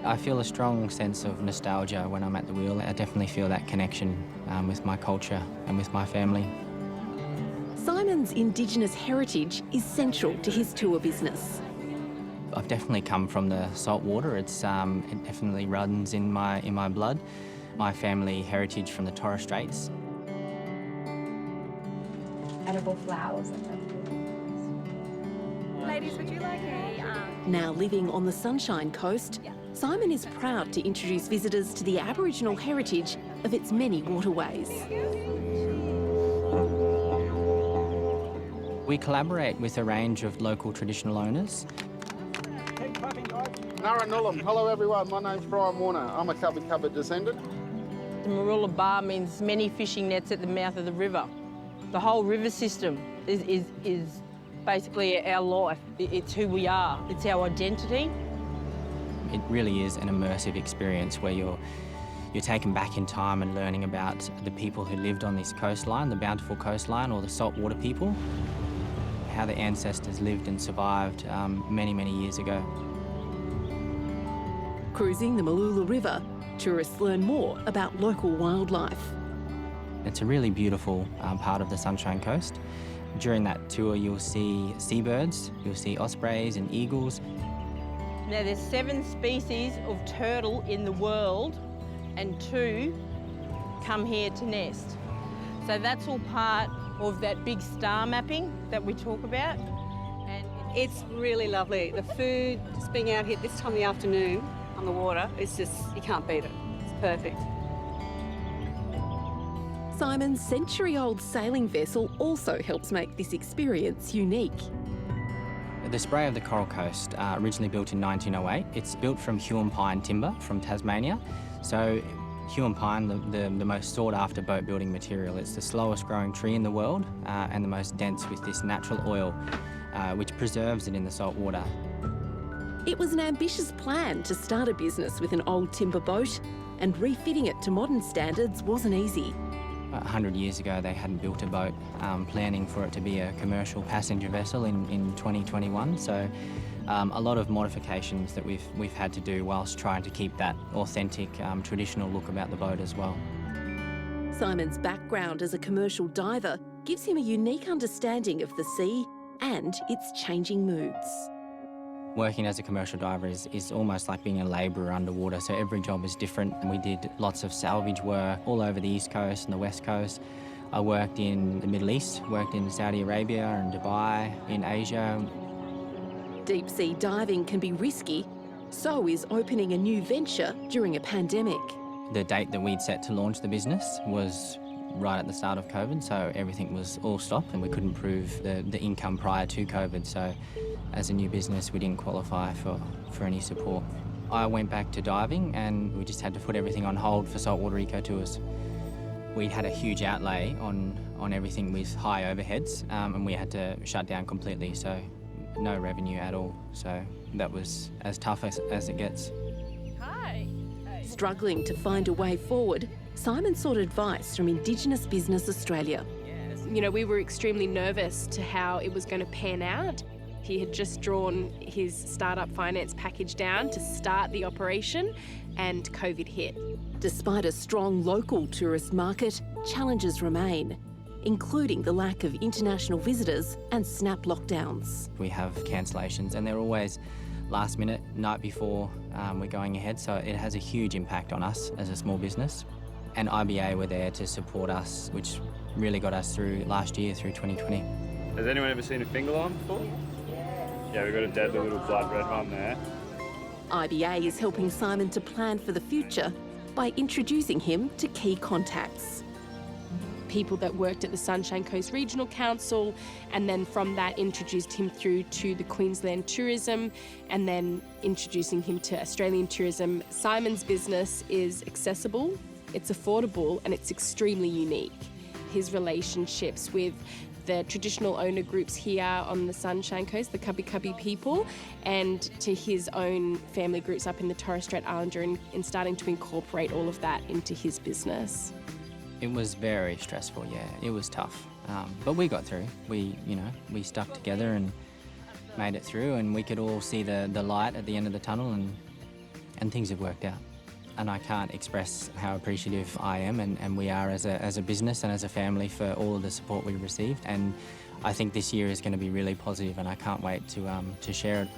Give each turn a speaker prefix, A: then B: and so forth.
A: I feel a strong sense of nostalgia when I'm at the wheel. I definitely feel that connection with my culture and with my family.
B: Simon's Indigenous heritage is central to his tour business.
A: I've definitely come from the saltwater. It definitely runs in my blood. My family heritage from the Torres Straits.
C: Edible flowers. Ladies, would you like a...
B: Now living on the Sunshine Coast, Simon is proud to introduce visitors to the Aboriginal heritage of its many waterways.
A: We collaborate with a range of local traditional owners.
D: Narranullum. Hello everyone, my name's Brian Warner. I'm a Cubba descendant.
E: The Merula Bar means many fishing nets at the mouth of the river. The whole river system is basically our life. It's who we are. It's our identity.
A: It really is an immersive experience where you're taken back in time and learning about the people who lived on this coastline, the bountiful coastline, or the saltwater people, how the ancestors lived and survived many, many years ago.
B: Cruising the Merula River, tourists learn more about local wildlife.
A: It's a really beautiful part of the Sunshine Coast. During that tour, you'll see seabirds, you'll see ospreys and eagles.
E: Now, there's 7 species of turtle in the world, and 2 come here to nest. So that's all part of that big star mapping that we talk about. And
F: it's really lovely. The food, just being out here this time of the afternoon on the water, it's just, you can't beat it. It's perfect.
B: Simon's century-old sailing vessel also helps make this experience unique.
A: The Spray of the Coral Coast, originally built in 1908, it's built from Huon pine timber from Tasmania. So Huon pine, the most sought-after boat building material. It's the slowest growing tree in the world and the most dense with this natural oil, which preserves it in the salt water.
B: It was an ambitious plan to start a business with an old timber boat, and refitting it to modern standards wasn't easy.
A: 100 years ago, they hadn't built a boat, planning for it to be a commercial passenger vessel in 2021. So a lot of modifications that we've had to do whilst trying to keep that authentic, traditional look about the boat as well.
B: Simon's background as a commercial diver gives him a unique understanding of the sea and its changing moods.
A: Working as a commercial diver is almost like being a labourer underwater, so every job is different. We did lots of salvage work all over the East Coast and the West Coast. I worked in the Middle East, worked in Saudi Arabia and Dubai, in Asia.
B: Deep sea diving can be risky, so is opening a new venture during a pandemic.
A: The date that we'd set to launch the business was right at the start of COVID, so everything was all stopped and we couldn't prove the income prior to COVID. So as a new business, we didn't qualify for any support. I went back to diving and we just had to put everything on hold for Saltwater Eco Tours. We had a huge outlay on everything with high overheads and we had to shut down completely, so no revenue at all. So that was as tough as it gets.
E: Hi.
B: Struggling to find a way forward, Simon sought advice from Indigenous Business Australia.
G: You know, we were extremely nervous to how it was going to pan out. He had just drawn his startup finance package down to start the operation, and COVID hit.
B: Despite a strong local tourist market, challenges remain, including the lack of international visitors and snap lockdowns.
A: We have cancellations and they're always last minute, night before we're going ahead, so it has a huge impact on us as a small business. And IBA were there to support us, which really got us through last year, through 2020.
H: Has anyone ever seen a finger line before? Yeah, we've got a deadly little blood red one there.
B: IBA is helping Simon to plan for the future by introducing him to key contacts.
G: People that worked at the Sunshine Coast Regional Council, and then from that introduced him through to the Queensland Tourism, and then introducing him to Australian tourism. Simon's business is accessible, it's affordable, and it's extremely unique. His relationships with the traditional owner groups here on the Sunshine Coast, the Cubby people, and to his own family groups up in the Torres Strait Islander, and starting to incorporate all of that into his business.
A: It was very stressful, yeah. It was tough, but we got through. We stuck together and made it through, and we could all see the light at the end of the tunnel, and things have worked out. And I can't express how appreciative I am and we are as a business and as a family for all of the support we received. And I think this year is going to be really positive and I can't wait to share it.